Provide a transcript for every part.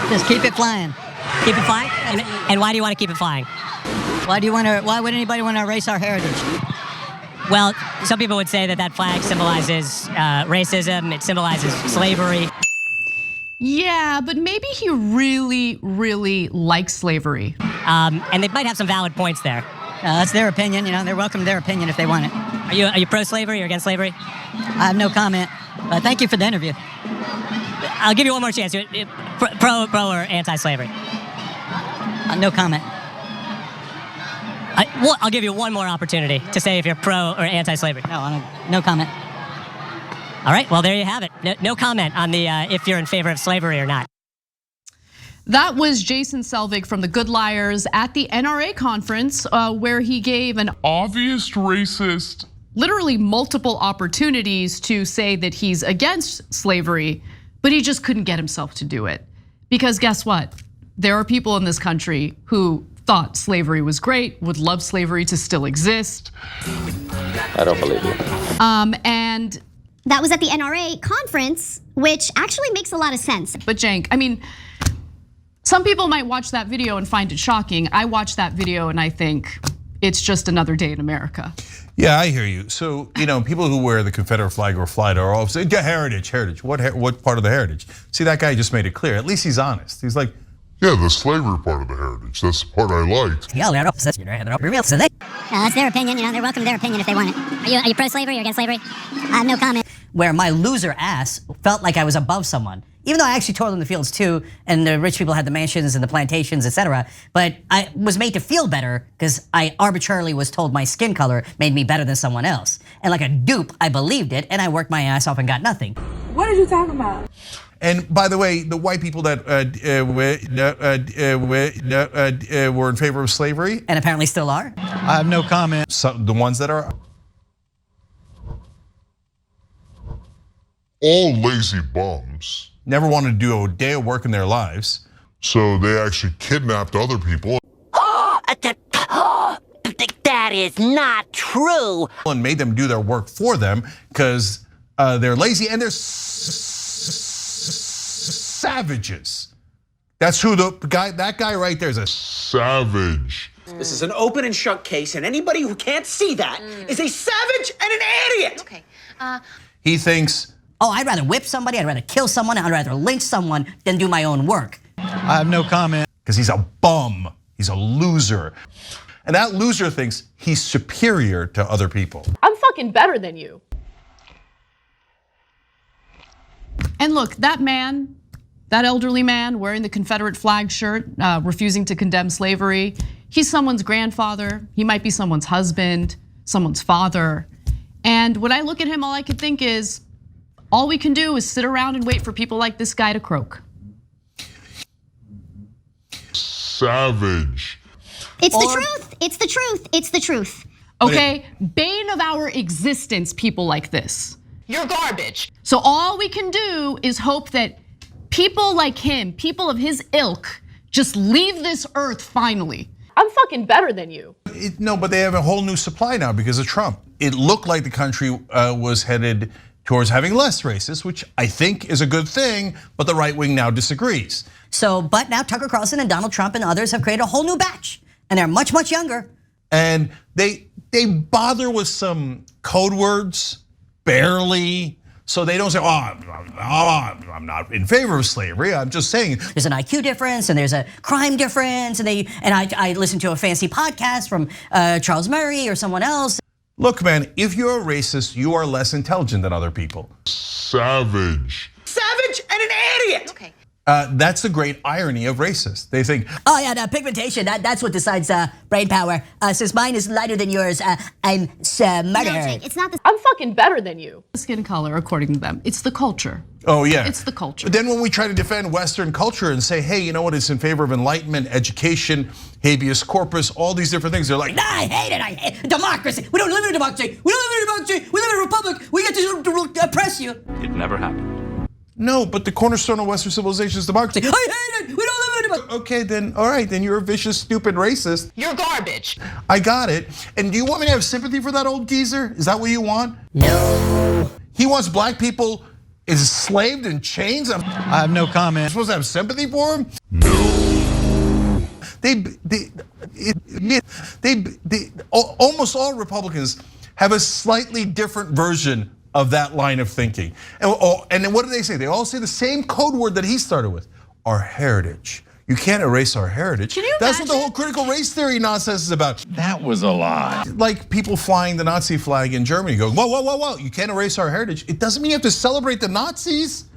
Just keep it flying. Keep it flying? And why do you want to keep it flying? Why would anybody want to erase our heritage? Well, some people would say that flag symbolizes racism. It symbolizes slavery. Yeah, but maybe he really, really likes slavery. And they might have some valid points there. That's their opinion. They're welcome to their opinion if they want it. Are you pro-slavery or against slavery? I have no comment. Thank you for the interview. I'll give you one more chance. Pro or anti-slavery? No comment. I'll give you one more opportunity to say if you're pro or anti-slavery. No comment. All right, well, there you have it. No comment on the if you're in favor of slavery or not. That was Jason Selvig from the Good Liars at the NRA conference where he gave an obvious racist, literally multiple opportunities to say that he's against slavery, but he just couldn't get himself to do it. Because guess what? There are people in this country who thought slavery was great, would love slavery to still exist. I don't believe you. And that was at the NRA conference, which actually makes a lot of sense. But Cenk, I mean, some people might watch that video and find it shocking. I watch that video and I think it's just another day in America. Yeah, I hear you. So, people who wear the Confederate flag or flag are all saying, heritage. What part of the heritage? See, that guy just made it clear. At least he's honest. He's like, yeah, the slavery part of the heritage. That's the part I liked. That's their opinion. They're welcome to their opinion if they want it. Are you pro-slavery or against slavery? I have no comment. Where my loser ass felt like I was above someone. Even though I actually toiled in the fields too, and the rich people had the mansions and the plantations, etc. But I was made to feel better because I arbitrarily was told my skin color made me better than someone else. And like a dupe, I believed it, and I worked my ass off and got nothing. What are you talking about? and by the way, the white people that were in favor of slavery. And apparently still are. I have no comment. The ones that are. All lazy bums. Never wanted to do a day of work in their lives. So they actually kidnapped other people. That is not true. And made them do their work for them because they're lazy and they're savages. That's who that guy right there is, a savage. This is an open and shut case, and anybody who can't see that is a savage and an idiot. Okay. He thinks, oh, I'd rather whip somebody, I'd rather kill someone, I'd rather lynch someone than do my own work. I have no comment. Because he's a bum, he's a loser. And that loser thinks he's superior to other people. I'm fucking better than you. And look, that man, that elderly man wearing the Confederate flag shirt, refusing to condemn slavery, he's someone's grandfather, he might be someone's husband, someone's father. And when I look at him, all I can think is, all we can do is sit around and wait for people like this guy to croak. Savage. It's the truth, it's the truth, it's the truth. Okay, bane of our existence, people like this. You're garbage. So all we can do is hope that people like him, people of his ilk, just leave this earth finally. I'm fucking better than you. No, but they have a whole new supply now because of Trump. It looked like the country was headed towards having less racists, which I think is a good thing, but the right wing now disagrees. So, but now Tucker Carlson and Donald Trump and others have created a whole new batch, and they're much, much younger. And they bother with some code words, barely, so they don't say, I'm not in favor of slavery, I'm just saying. There's an IQ difference and there's a crime difference, and I listened to a fancy podcast from Charles Murray or someone else. Look, man, if you're a racist, you are less intelligent than other people. Savage. Savage and an idiot. Okay. That's the great irony of racists. They think, oh yeah, the pigmentation, that's what decides brain power. Since mine is lighter than yours, I'm smarter. No, it's not the. I'm fucking better than you. Skin color, according to them, it's the culture. Oh yeah, it's the culture. But then when we try to defend Western culture and say, hey, you know what? It's in favor of enlightenment, education, habeas corpus, all these different things. They're like, nah, I hate it. Democracy. We don't live in a democracy. We don't live in a democracy. We live in a republic. We get to oppress you. It never happened. No, but the cornerstone of Western civilization is democracy. I hate it. We don't live in a democracy. Okay, then, all right, then you're a vicious, stupid racist. You're garbage. I got it. And do you want me to have sympathy for that old geezer? Is that what you want? No. He wants black people is enslaved in chains? I have no comment. I'm supposed to have sympathy for him? Almost all Republicans have a slightly different version of that line of thinking. And then what do they say? They all say the same code word that he started with, our heritage. You can't erase our heritage. That's what the whole critical race theory nonsense is about. That was a lie. Like people flying the Nazi flag in Germany going, whoa, whoa, whoa, whoa, you can't erase our heritage. It doesn't mean you have to celebrate the Nazis.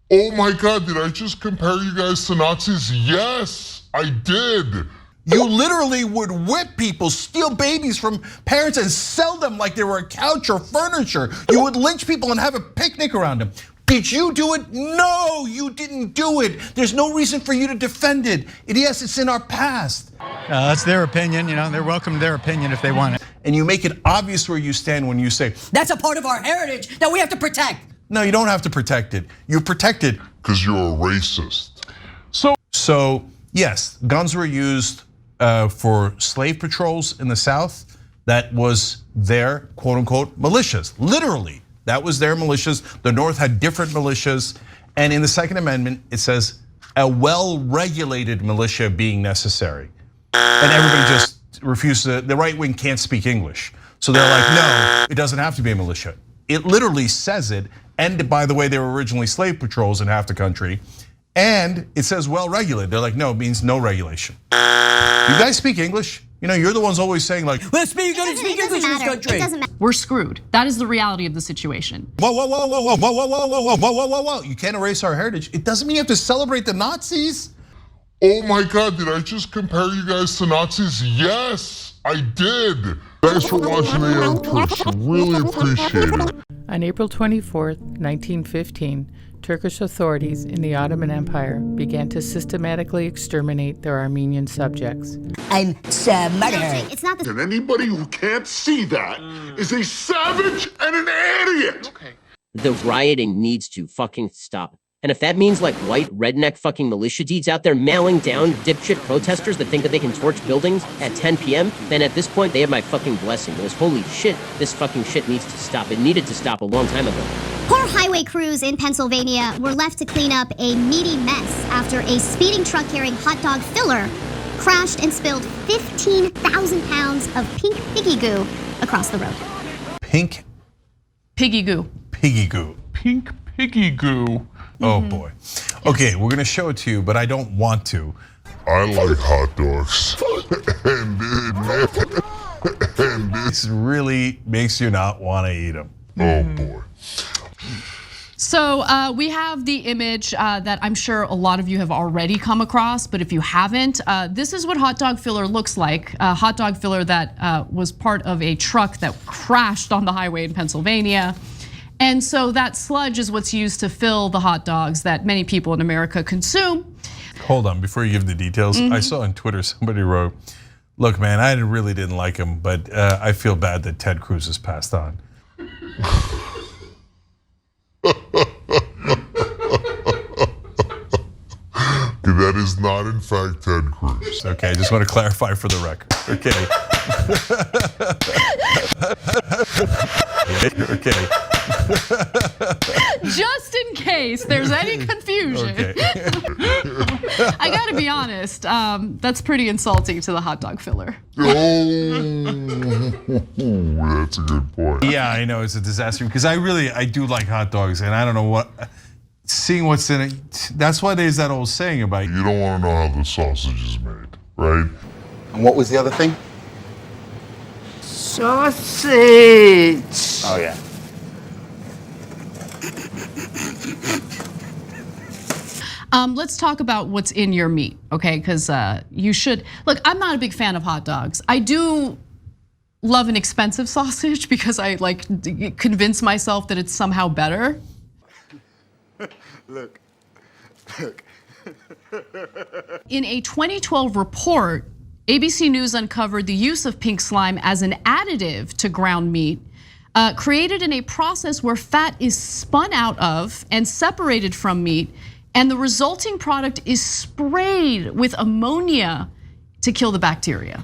Oh my God, did I just compare you guys to Nazis? Yes, I did. You literally would whip people, steal babies from parents and sell them like they were a couch or furniture. You would lynch people and have a picnic around them. Did you do it? No, you didn't do it. There's no reason for you to defend it. Yes, it's in our past. That's their opinion, they're welcome to their opinion if they want it. And you make it obvious where you stand when you say, that's a part of our heritage that we have to protect. No, you don't have to protect it. You protect it because you're a racist. So yes, guns were used for slave patrols in the South. That was their quote unquote militias, literally. That was their militias. The North had different militias. And in the Second Amendment, it says a well-regulated militia being necessary. And everybody just refuses, the right wing can't speak English. So they're like, no, it doesn't have to be a militia. It literally says it. And by the way, they were originally slave patrols in half the country. And it says well-regulated. They're like, no, it means no regulation. You guys speak English? You're the ones always saying like, let's speak English in this country. We're screwed. That is the reality of the situation. Whoa, whoa, whoa, whoa, whoa, whoa, whoa, whoa, whoa, whoa, whoa, whoa, whoa. You can't erase our heritage. It doesn't mean you have to celebrate the Nazis. Oh my God, did I just compare you guys to Nazis? Yes, I did. Thanks for watching the Young Turks. Really appreciate it. On April 24th, 1915, Turkish authorities in the Ottoman Empire began to systematically exterminate their Armenian subjects. I'm murder. It's not the. And anybody who can't see that is a savage and an idiot. Okay. The rioting needs to fucking stop. And if that means like white redneck fucking militia dudes out there mowing down dipshit protesters that think that they can torch buildings at 10 p.m., then at this point they have my fucking blessing. Because holy shit, this fucking shit needs to stop. It needed to stop a long time ago. Poor highway crews in Pennsylvania were left to clean up a meaty mess after a speeding truck carrying hot dog filler crashed and spilled 15,000 pounds of pink piggy goo across the road. Pink piggy goo. Piggy goo. Pink piggy goo. Oh boy. Okay, we're gonna show it to you, but I don't want to. I like hot dogs. and this really makes you not want to eat them. Oh boy. So we have the image that I'm sure a lot of you have already come across, but if you haven't, this is what hot dog filler looks like. A hot dog filler that was part of a truck that crashed on the highway in Pennsylvania. And so that sludge is what's used to fill the hot dogs that many people in America consume. Hold on, before you give the details, I saw on Twitter somebody wrote, look man, I really didn't like him, but I feel bad that Ted Cruz has passed on. That is not in fact Ted Cruz. Okay, I just want to clarify for the record. Okay. Okay. Just in case there's any confusion. Okay. I gotta be honest, that's pretty insulting to the hot dog filler. Oh, that's a good point. Yeah, I know it's a disaster because I do like hot dogs, and I don't know what. Seeing what's in it, that's why there's that old saying about you don't want to know how the sausage is made, right? And what was the other thing? Sausage. Oh yeah. Let's talk about what's in your meat, okay? Because you should, look, I'm not a big fan of hot dogs. I do love an expensive sausage because I like convince myself that it's somehow better. Look. In a 2012 report, ABC News uncovered the use of pink slime as an additive to ground meat, created in a process where fat is spun out of and separated from meat, and the resulting product is sprayed with ammonia to kill the bacteria.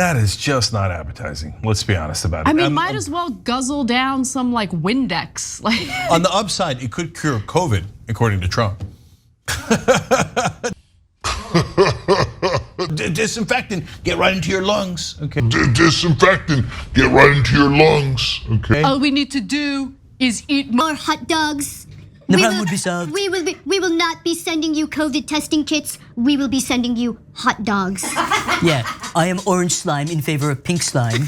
That is just not appetizing. Let's be honest about it. I mean, might as well guzzle down some like Windex. Like on the upside, it could cure COVID, according to Trump. Disinfectant, get right into your lungs. Okay. Disinfectant, get right into your lungs. Okay. All we need to do is eat more hot dogs. The problem would be solved. We will not be sending you COVID testing kits. We will be sending you hot dogs. Yeah, I am orange slime in favor of pink slime.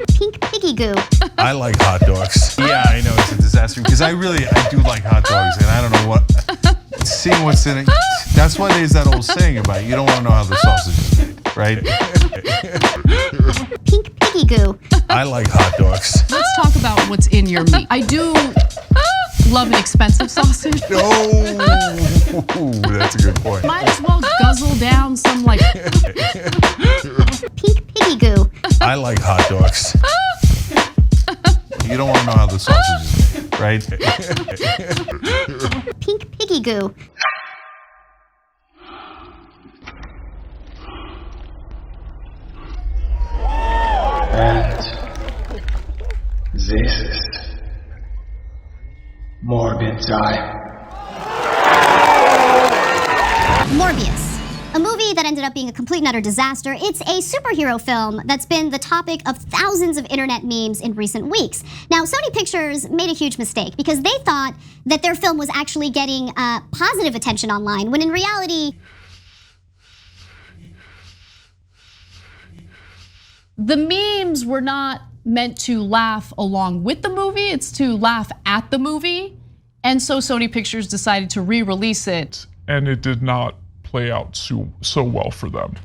Pink piggy goo. I like hot dogs. Yeah, I know it's a disaster because I do like hot dogs, and I don't know what. Seeing what's in it. That's why there's that old saying about you don't want to know how the sausage is made, right? Pink piggy goo. I like hot dogs. Let's talk about what's in your meat. I do love an expensive sausage. Oh, that's a good point. Might as well guzzle down some like pink piggy goo. I like hot dogs. You don't want to know how the sausage is made, right? Pink piggy goo. And this is Morbid time. Morbius. A movie that ended up being a complete and utter disaster. It's a superhero film that's been the topic of thousands of internet memes in recent weeks. Now, Sony Pictures made a huge mistake because they thought that their film was actually getting positive attention online, when in reality, the memes were not meant to laugh along with the movie, it's to laugh at the movie. And so Sony Pictures decided to re-release it. And it did not play out so well for them.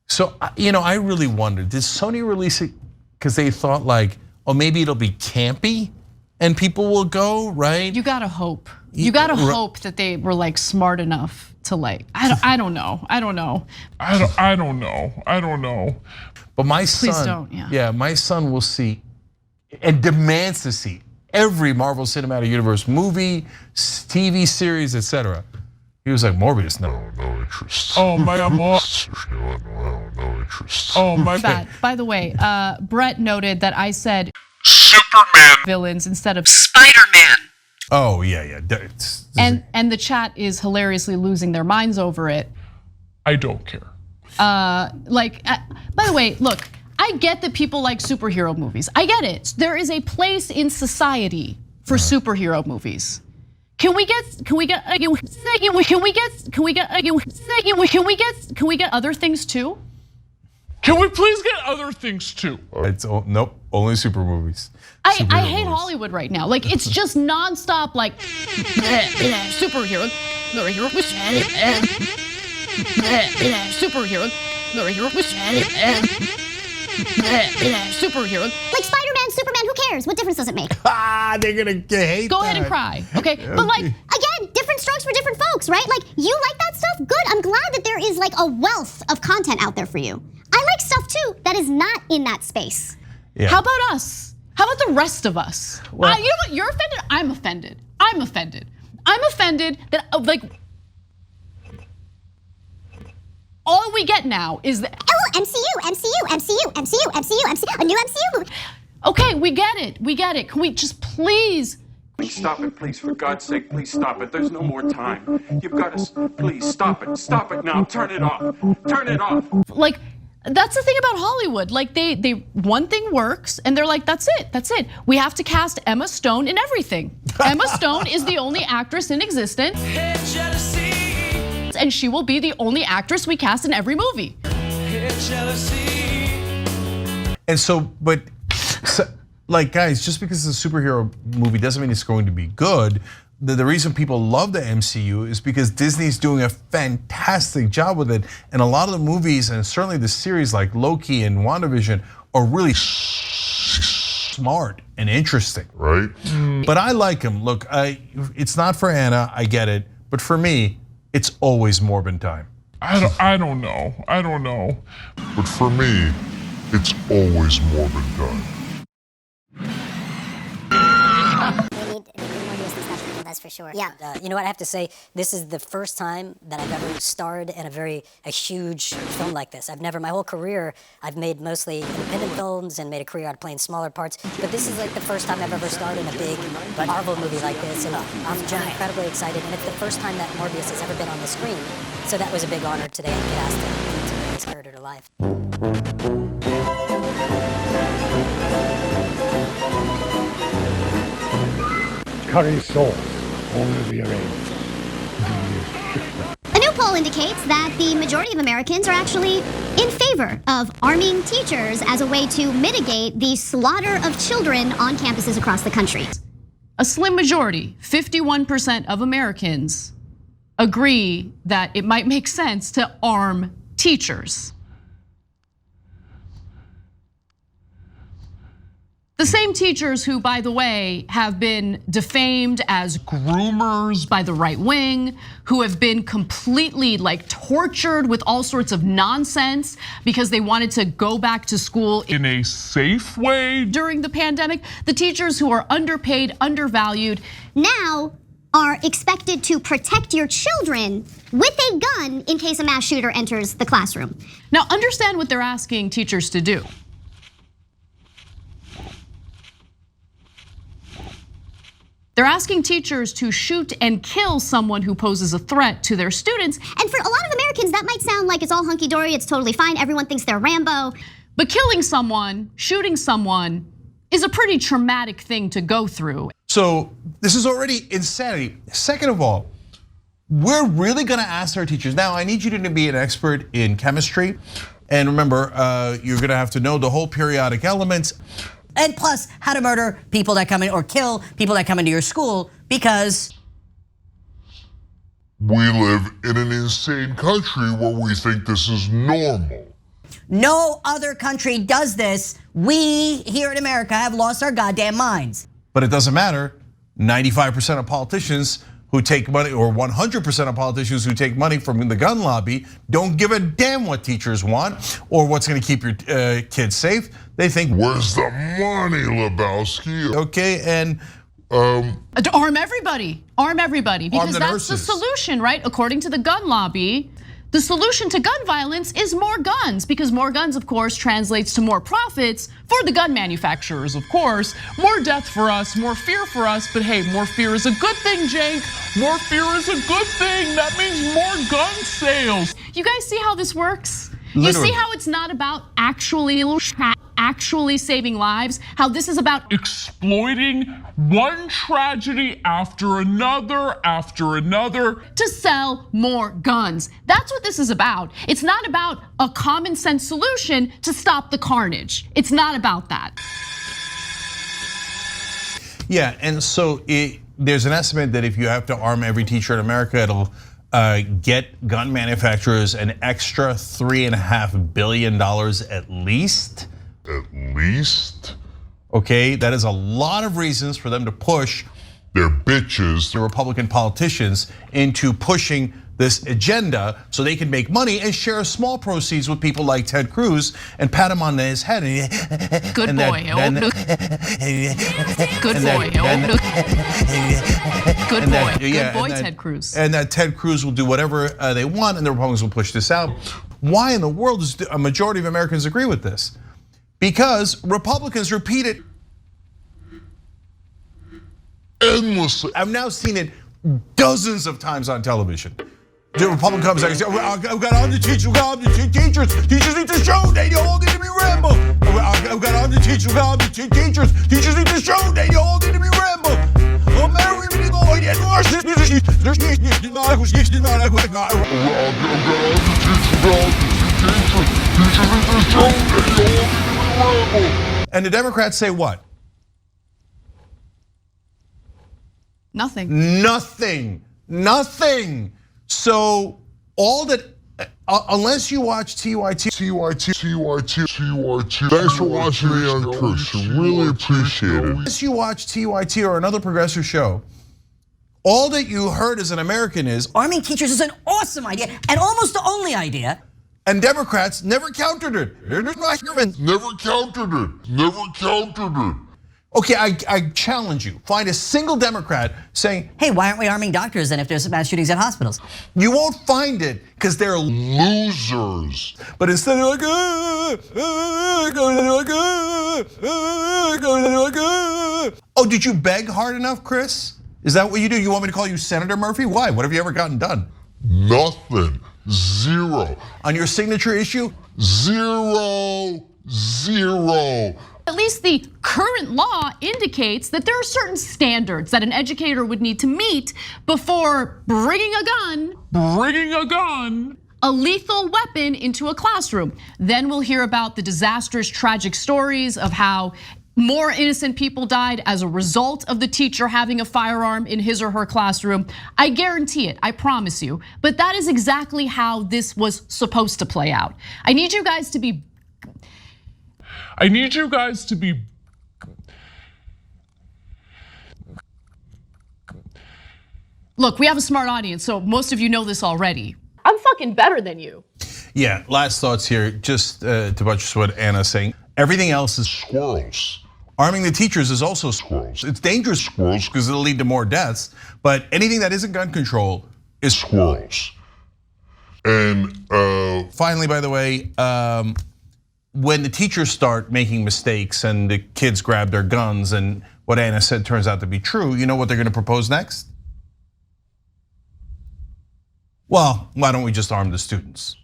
So, I really wondered, did Sony release it because they thought like, oh, maybe it'll be campy and people will go, right? You gotta hope. You gotta hope that they were like smart enough to like, I don't know. But my Please son, don't, yeah. my son will see and demands to see every Marvel Cinematic Universe movie, TV series, etc. He was like, Morbius, no interest. Oh my God. No interest. Oh my God. By the way, Brett noted that I said Superman villains instead of Spider-Man. Oh yeah. And the chat is hilariously losing their minds over it. I don't care. By the way, look, I get that people like superhero movies. I get it. There is a place in society for superhero movies. Can we get other things too? Can we please get other things too? Nope, only super movies. I hate Hollywood right now. Like it's just nonstop like superhero. Superhero. Like Spider-Man, Superman, who cares? What difference does it make? They're gonna hate Go ahead and cry, okay? But like, again, different strokes for different folks, right? Like, you like that stuff? Good, I'm glad that there is like a wealth of content out there for you. I like stuff too that is not in that space. Yeah. How about us? How about the rest of us? Well, you know what, you're offended? I'm offended. I'm offended that like, all we get now is the MCU, a new MCU movie. Okay, we get it. Can we just please? Please stop it, please, for God's sake, please stop it. There's no more time. You've got to, please stop it now, turn it off. Like, that's the thing about Hollywood. Like they one thing works and they're like, that's it. We have to cast Emma Stone in everything. Emma Stone is the only actress in existence. And she will be the only actress we cast in every movie. And so, like guys, just because it's a superhero movie doesn't mean it's going to be good. The reason people love the MCU is because Disney's doing a fantastic job with it. And a lot of the movies, and certainly the series like Loki and WandaVision, are really smart and interesting. Right. But I like them. Look, it's not for Anna, I get it. But for me, it's always Morbin time. I don't know. But for me, it's always Morbid time. for sure. Yeah. You know what, I have to say, this is the first time that I've ever starred in a huge film like this. My whole career, I've made mostly independent films and made a career out of playing smaller parts, but this is like the first time I've ever starred in a big Marvel movie like this, and I'm incredibly excited, and it's the first time that Morbius has ever been on the screen, so that was a big honor today and get asked to bring this character to life. Curry sauce, only rearranged. A new poll indicates that the majority of Americans are actually in favor of arming teachers as a way to mitigate the slaughter of children on campuses across the country. A slim majority, 51% of Americans, agree that it might make sense to arm teachers. The same teachers who, by the way, have been defamed as groomers by the right wing, who have been completely tortured with all sorts of nonsense because they wanted to go back to school in a safe way during the pandemic. The teachers who are underpaid, undervalued, now are expected to protect your children with a gun in case a mass shooter enters the classroom. Now understand what they're asking teachers to do. They're asking teachers to shoot and kill someone who poses a threat to their students. And for a lot of Americans, that might sound like it's all hunky-dory, it's totally fine, everyone thinks they're Rambo. But killing someone, shooting someone, is a pretty traumatic thing to go through. So this is already insanity. Second of all, we're really gonna ask our teachers. Now, I need you to be an expert in chemistry. And remember, you're gonna have to know the whole periodic elements. And plus, how to murder people that come in or kill people that come into your school, because we live in an insane country where we think this is normal. No other country does this. We here in America have lost our goddamn minds. But it doesn't matter. 95% of politicians who take money, or 100% of politicians who take money from the gun lobby, don't give a damn what teachers want or what's gonna keep your kids safe. They think, where's the money, Lebowski? Okay, and arm everybody, because that's the solution, right? According to the gun lobby, the solution to gun violence is more guns, because more guns, of course, translates to more profits for the gun manufacturers, of course. More death for us, more fear for us, but hey, more fear is a good thing, Jake. More fear is a good thing. That means more gun sales. You guys see how this works? Literally. You see how it's not about actually saving lives, how this is about exploiting one tragedy after another to sell more guns. That's what this is about. It's not about a common sense solution to stop the carnage. It's not about that. Yeah, and so there's an estimate that if you have to arm every teacher in America, it'll get gun manufacturers an extra $3.5 billion at least. At least? Okay, that is a lot of reasons for them to push their bitches, the Republican politicians, into pushing this agenda so they can make money and share small proceeds with people like Ted Cruz and pat him on his head. Good boy. Good boy, Ted Cruz. And that Ted Cruz will do whatever they want, and the Republicans will push this out. Why in the world does a majority of Americans agree with this? Because Republicans repeat it endlessly. I've now seen it dozens of times on television. The Republican comes out and says, I've got all the teachers, teachers need to show they all need to be Rambo. I've got all the teachers, teachers need to show they all need to be Rambo. And the Democrats say what? Nothing. Nothing. So all that, unless you watch TYT. Thanks for watching The Young Turks. Really appreciate it. Unless you watch TYT or another progressive show, all that you heard as an American is arming teachers is an awesome idea and almost the only idea. And Democrats never countered it. Never countered it. Okay, I challenge you. Find a single Democrat saying, hey, why aren't we arming doctors then if there's mass shootings at hospitals? You won't find it because they're losers. But instead they're like, oh, did you beg hard enough, Chris? Is that what you do? You want me to call you Senator Murphy? Why? What have you ever gotten done? Nothing. Zero. On your signature issue? Zero. At least the current law indicates that there are certain standards that an educator would need to meet before bringing a gun, a lethal weapon into a classroom. Then we'll hear about the disastrous, tragic stories of how more innocent people died as a result of the teacher having a firearm in his or her classroom. I guarantee it, I promise you. But that is exactly how this was supposed to play out. I need you guys to be Look, we have a smart audience, so most of you know this already. I'm fucking better than you. Yeah, last thoughts here, just to buttress what Anna's saying. Everything else is squirrels. Arming the teachers is also squirrels. It's dangerous squirrels because it'll lead to more deaths, but anything that isn't gun control is squirrels. And finally, by the way, when the teachers start making mistakes and the kids grab their guns and what Anna said turns out to be true, you know what they're gonna propose next? Well, why don't we just arm the students?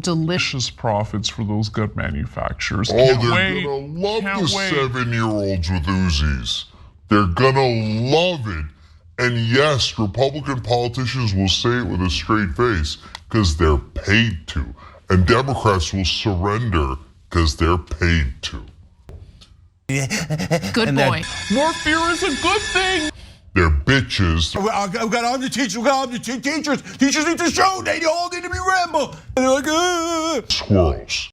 Delicious profits for those gun manufacturers. Oh, they're gonna love the 7-year-olds with Uzis. They're gonna love it. And yes, Republican politicians will say it with a straight face because they're paid to. And Democrats will surrender because they're paid to. Good boy. More fear is a good thing. They're bitches. I've got to arm the teachers, we've got to arm the teachers. Teachers need to show, they all need to be Rambo. And they're like, squirrels.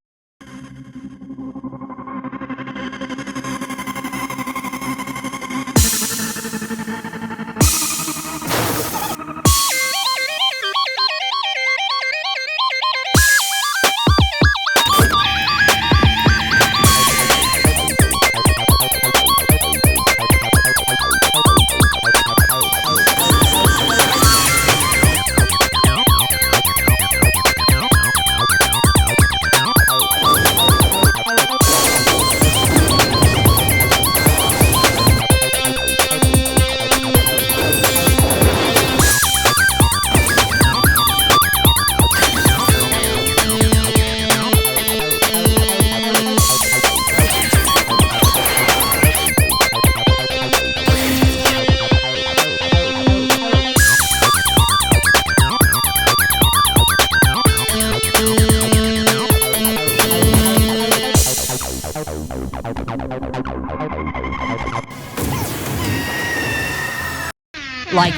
Like.